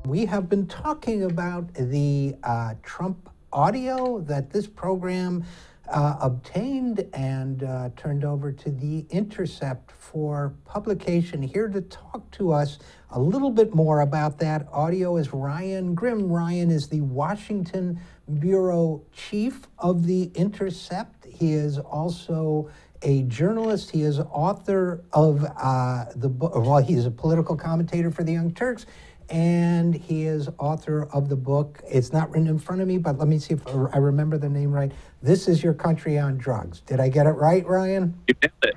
We have been talking about the Trump audio that this program obtained and turned over to The Intercept for publication. Here to talk to us a little bit more about that audio is Ryan Grim. Ryan is the Washington bureau chief of The Intercept. He is also a journalist. He is author of the book, well, he's a political commentator for the Young Turks, and he is author of the book. It's not written in front of me, but let me see if I remember the name right. This Is Your Country on Drugs. Did I get it right, Ryan? You nailed it.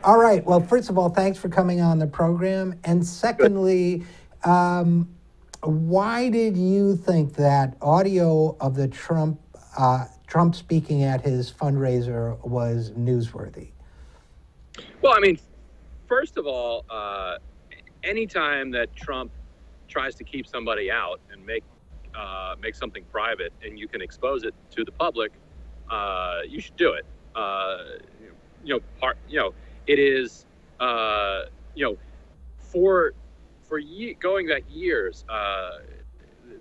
All right. Well, first of all, thanks for coming on the program. And secondly, why did you think that audio of the Trump speaking at his fundraiser was newsworthy? Well, I mean, first of all, anytime that Trump tries to keep somebody out and make something private and you can expose it to the public, you should do it. It is, going back years,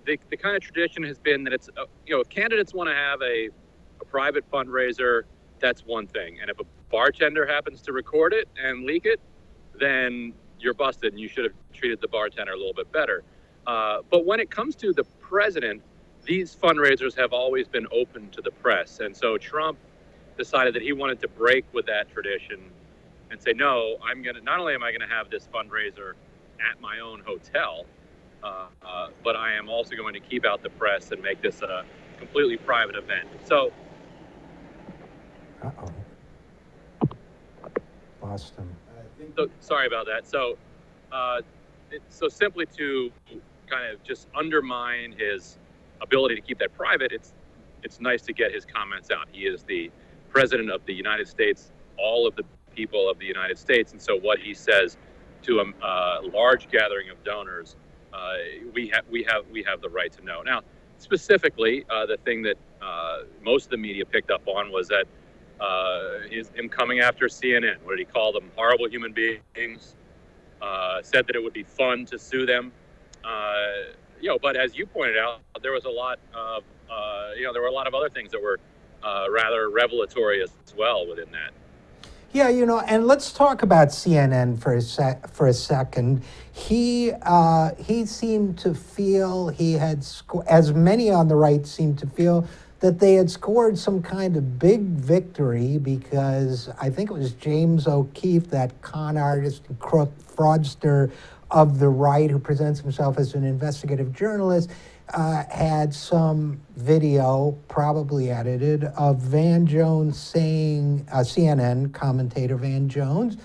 the kind of tradition has been that it's, if candidates want to have a private fundraiser, that's one thing. And if a bartender happens to record it and leak it, then you're busted and you should have treated the bartender a little bit better. But when it comes to the president, these fundraisers have always been open to the press. And so Trump decided that he wanted to break with that tradition and say, no, not only am I going to have this fundraiser at my own hotel, but I am also going to keep out the press and make this a completely private event. So, Lost him. So sorry about that. So, so simply to kind of just undermine his ability to keep that private, it's nice to get his comments out. He is the president of the United States, all of the people of the United States, and so what he says to a large gathering of donors, we have the right to know. Now, specifically, the thing that most of the media picked up on was that him coming after CNN. What did he call them? Horrible human beings. Said that it would be fun to sue them. But as you pointed out, there was a lot of, there were a lot of other things that were rather revelatory as well within that. Yeah, and let's talk about CNN for a second. He seemed to feel he had, as many on the right seemed to feel, that they had scored some kind of big victory because I think it was James O'Keefe, that con artist, crook, fraudster of the right who presents himself as an investigative journalist, had some video, probably edited, of Van Jones saying, CNN commentator Van Jones,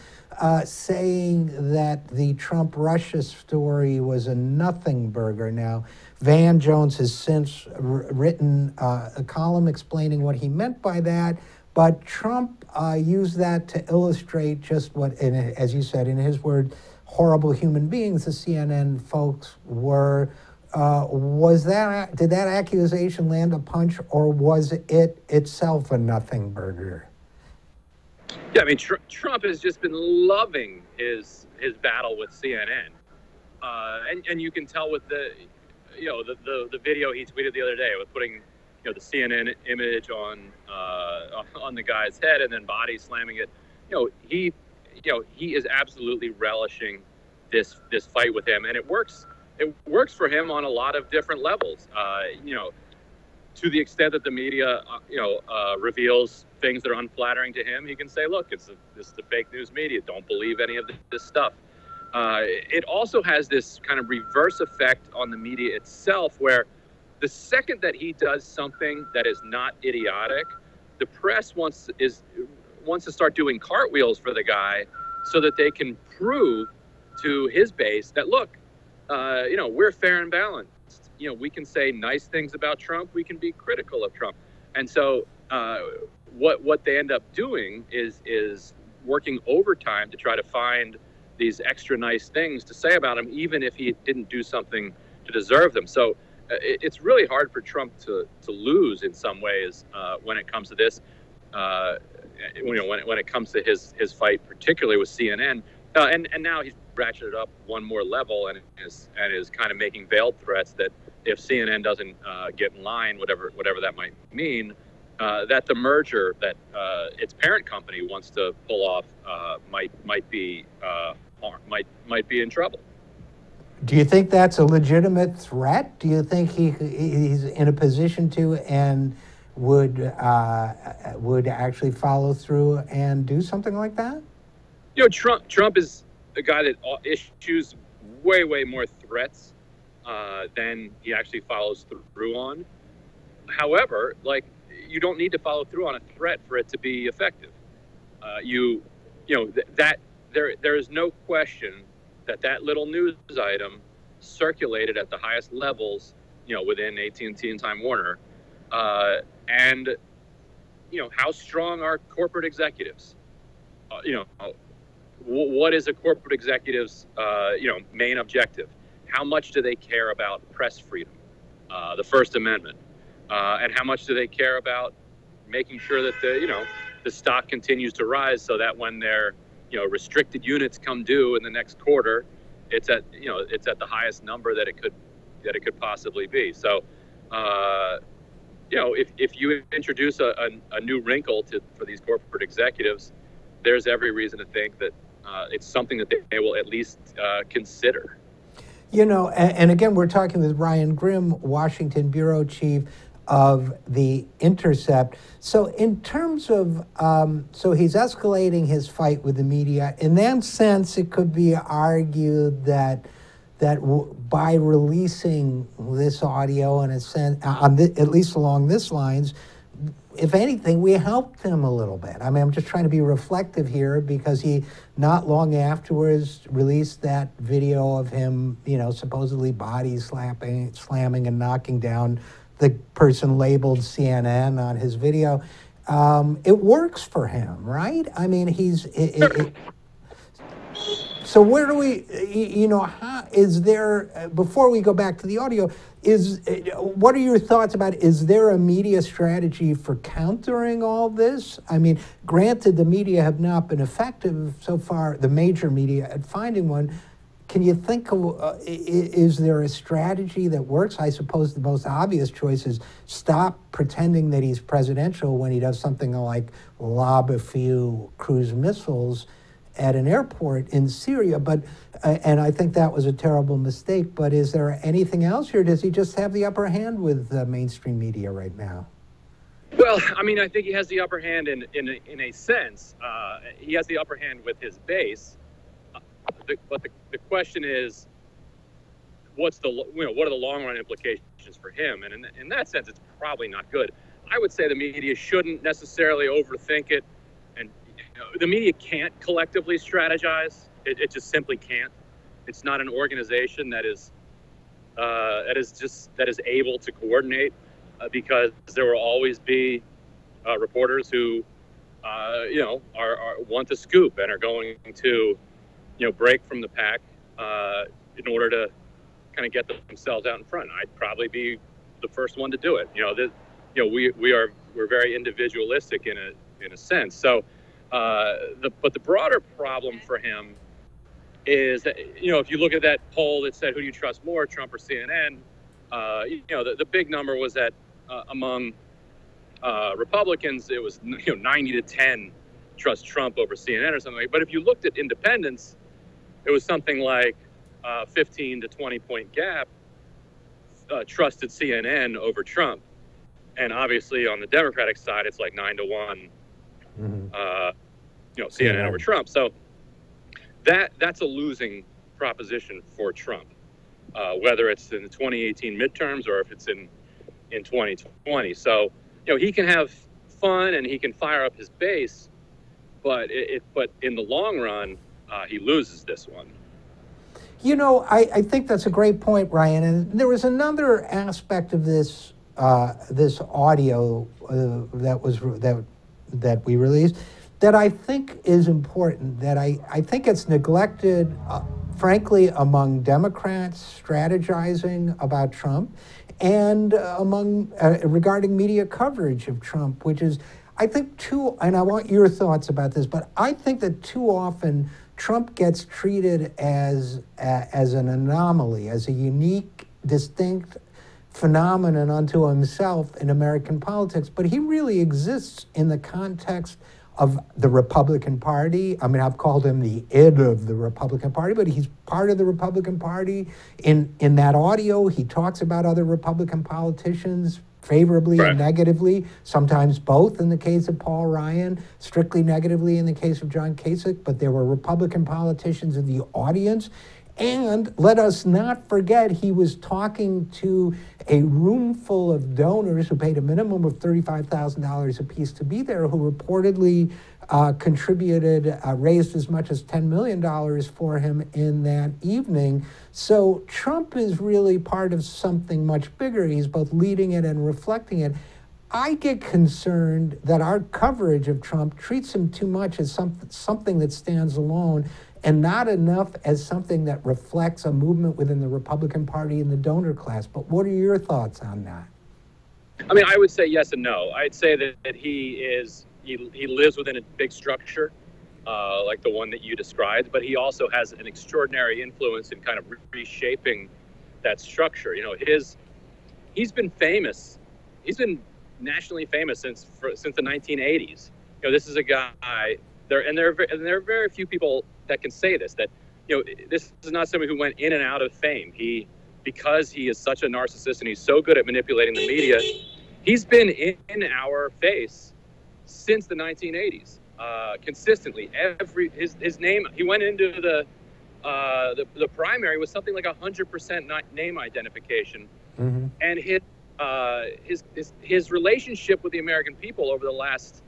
saying that the Trump-Russia story was a nothing burger. Now, Van Jones has since written a column explaining what he meant by that, but Trump used that to illustrate just what, as you said, in his word, horrible human beings the CNN folks were. Did that accusation land a punch, or was it itself a nothing burger? Yeah, I mean, Trump has just been loving his battle with CNN, and you can tell with the video he tweeted the other day with putting the CNN image on the guy's head and then body slamming it. He is absolutely relishing this fight with him, and it works. It works for him on a lot of different levels. To the extent that the media, reveals things that are unflattering to him, he can say, "Look, this is the fake news media. Don't believe any of this stuff." It also has this kind of reverse effect on the media itself, where the second that he does something that is not idiotic, the press wants to start doing cartwheels for the guy, so that they can prove to his base that, look, we're fair and balanced. We can say nice things about Trump. We can be critical of Trump. And so what they end up doing is working overtime to try to find these extra nice things to say about him, even if he didn't do something to deserve them. So it's really hard for Trump to lose in some ways when it comes to this. When it comes to his fight, particularly with CNN, And now he's ratcheted up one more level and is kind of making veiled threats that if CNN doesn't get in line, whatever that might mean, that the merger that its parent company wants to pull off might be in trouble. Do you think that's a legitimate threat? Do you think he's in a position to and would actually follow through and do something like that? Trump is a guy that issues way more threats than he actually follows through on. However, you don't need to follow through on a threat for it to be effective. There is no question that little news item circulated at the highest levels, within AT&T and Time Warner, and how strong are corporate executives? What is a corporate executive's main objective? How much do they care about press freedom, the First Amendment, and how much do they care about making sure that the stock continues to rise so that when their restricted units come due in the next quarter, it's at the highest number that it could possibly be. So if you introduce a new wrinkle for these corporate executives, there's every reason to think that it's something that they will at least consider. And again, we're talking with Ryan Grim, Washington bureau chief of The Intercept. So in terms of, so he's escalating his fight with the media. In that sense, it could be argued that by releasing this audio, in a sense, at least along this lines, if anything, we helped him a little bit. I mean, I'm just trying to be reflective here because he, not long afterwards, released that video of him, supposedly body slamming and knocking down the person labeled CNN on his video. It works for him, right? I mean, so where do we, how is there, before we go back to the audio, what are your thoughts about, is there a media strategy for countering all this? I mean, granted, the media have not been effective so far, the major media, at finding one. Can you think of, is there a strategy that works? I suppose the most obvious choice is stop pretending that he's presidential when he does something like lob a few cruise missiles at an airport in Syria. But and I think that was a terrible mistake. But is there anything else here? Does he just have the upper hand with the mainstream media right now? Well, I mean, I think he has the upper hand in a sense. He has the upper hand with his base. But the question is, what are the long run implications for him? And in that sense, it's probably not good. I would say the media shouldn't necessarily overthink it, and the media can't collectively strategize. It just simply can't. It's not an organization that is able to coordinate, because there will always be reporters who want the scoop and are going to break from the pack in order to kind of get themselves out in front. I'd probably be the first one to do it. We're very individualistic in a sense. So, but the broader problem for him is that if you look at that poll that said who do you trust more, Trump or CNN, the big number was that among Republicans it was 90 to 10 trust Trump over CNN or something. But if you looked at independents, it was something like 15 to 20 point gap, trusted CNN over Trump. And obviously on the Democratic side, it's like 9 to 1, CNN over Trump. So that's a losing proposition for Trump, whether it's in the 2018 midterms or if it's in 2020. So, he can have fun and he can fire up his base, but in the long run, he loses this one. I think that's a great point, Ryan. And there was another aspect of this audio that we released that I think is important. That I think it's neglected, frankly, among Democrats strategizing about Trump, and among regarding media coverage of Trump, which is, I think, and I want your thoughts about this, but I think that too often Trump gets treated as an anomaly, as a unique, distinct phenomenon unto himself in American politics, but he really exists in the context of the Republican Party. I mean, I've called him the id of the Republican Party, but he's part of the Republican Party. In that audio, he talks about other Republican politicians favorably and negatively, sometimes both in the case of Paul Ryan, strictly negatively in the case of John Kasich, but there were Republican politicians in the audience. And let us not forget, he was talking to a room full of donors who paid a minimum of $35,000 apiece to be there, who reportedly contributed, raised as much as $10 million for him in that evening. So Trump is really part of something much bigger. He's both leading it and reflecting it. I get concerned that our coverage of Trump treats him too much as something that stands alone and not enough as something that reflects a movement within the Republican Party and the donor class. But what are your thoughts on that? I mean, I would say yes and no. I'd say that he lives within a big structure, like the one that you described, but he also has an extraordinary influence in kind of reshaping that structure. You know, he's been famous. He's been nationally famous since the 1980s. You know, this is a guy there are very few people that can say this, that, you know, this is not somebody who went in and out of fame. Because he is such a narcissist and he's so good at manipulating the media, he's been in our face since the 1980s, consistently. His name, he went into the primary with something like 100% name identification, and his relationship with the American people over the last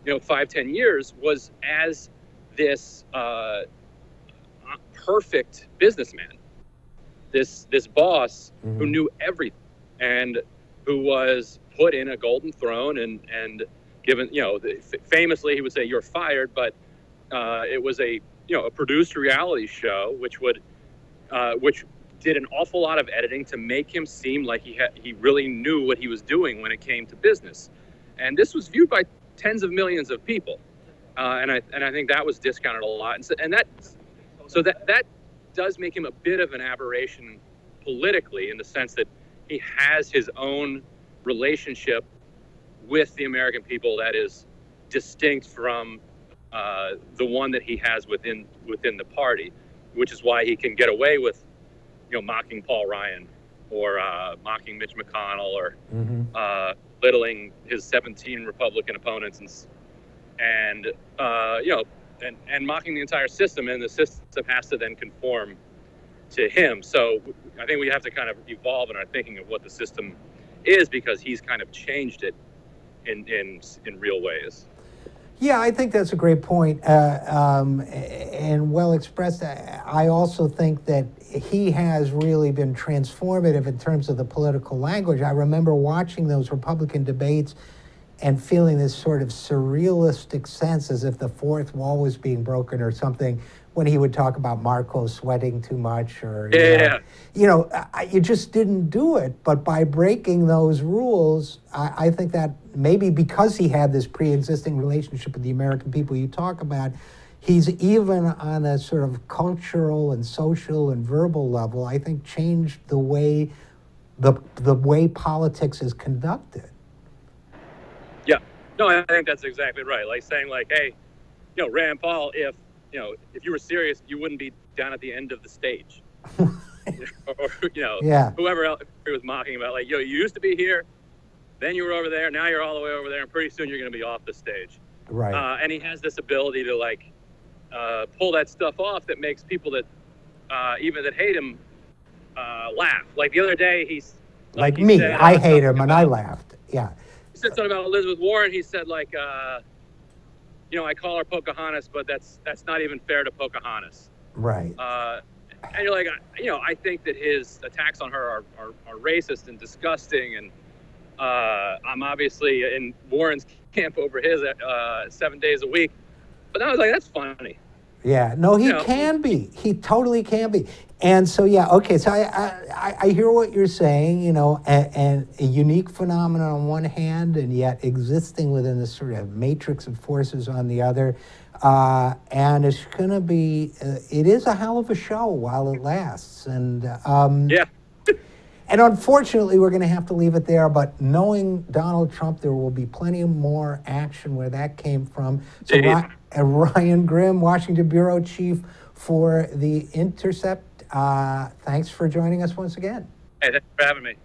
5-10 years was as this perfect businessman, this boss who knew everything and who was put in a golden throne and given, famously he would say, "You're fired," but it was a produced reality show which did an awful lot of editing to make him seem like he really knew what he was doing when it came to business, and this was viewed by tens of millions of people, and I think that was discounted a lot, and that does make him a bit of an aberration politically, in the sense that he has his own relationship with the American people that is distinct from the one that he has within the party, which is why he can get away with mocking Paul Ryan or mocking Mitch McConnell or belittling his 17 Republican opponents and mocking the entire system, and the system has to then conform to him. So I think we have to kind of evolve in our thinking of what the system is, because he's kind of changed it in real ways. Yeah, I think that's a great point, and well expressed. I also think that he has really been transformative in terms of the political language. I remember watching those Republican debates and feeling this sort of surrealistic sense, as if the fourth wall was being broken or something, when he would talk about Marco sweating too much, or you just didn't do it. But by breaking those rules, I think that maybe because he had this pre-existing relationship with the American people you talk about, he's even on a sort of cultural and social and verbal level, I think, changed the way politics is conducted. Yeah, no, I think that's exactly right. Like saying, like, hey, Rand Paul, if you were serious, you wouldn't be down at the end of the stage. Or whoever else he was mocking about, like, you used to be here, then you were over there, now you're all the way over there, and pretty soon you're going to be off the stage. Right. And he has this ability to, like, pull that stuff off that makes people that even that hate him laugh. Like the other day, he's like me. Said, I hate him, and I laughed. Yeah. He said something about Elizabeth Warren. He said, like, I call her Pocahontas, but that's not even fair to Pocahontas. Right. And you're like, I think that his attacks on her are racist and disgusting, and I'm obviously in Warren's camp over his 7 days a week. But I was like, that's funny. Yeah, no, he can be. He totally can be. And so, yeah, okay, so I hear what you're saying, and a unique phenomenon on one hand, and yet existing within this sort of matrix of forces on the other. And it's going to be, it is a hell of a show while it lasts. And Yeah. and unfortunately, we're going to have to leave it there. But knowing Donald Trump, there will be plenty more action where that came from. So Ryan Grimm, Washington Bureau Chief for The Intercept, thanks for joining us once again. Hey, thanks for having me.